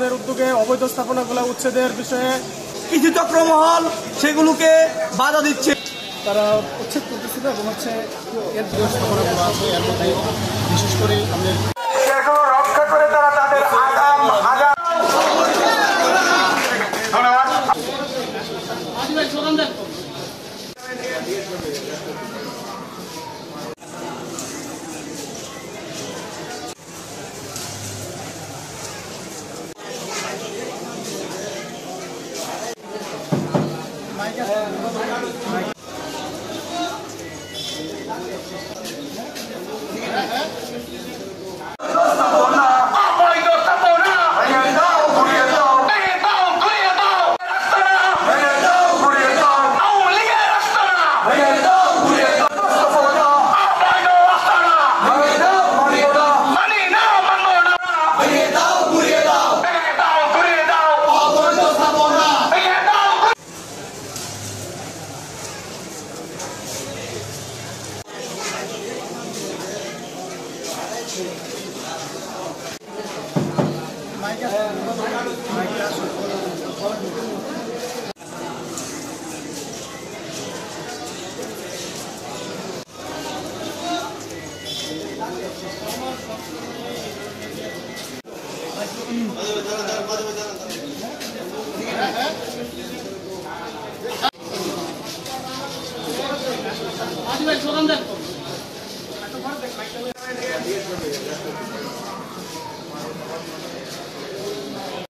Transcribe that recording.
প্রশাসনের উদ্যোগে অবৈধ স্থাপনাগুলো উচ্ছেদের বিষয়ে কিছু চক্রমহল সেগুলোকে বাধা দিচ্ছে। তারা উচ্ছেদ করতেছিল এবং এর যে স্থাপনাগুলো আছে এর মধ্যে বিশেষ করে আমাদের সেগুলো রক্ষা করে তারা তাদের আগাম স্লোগান দেন।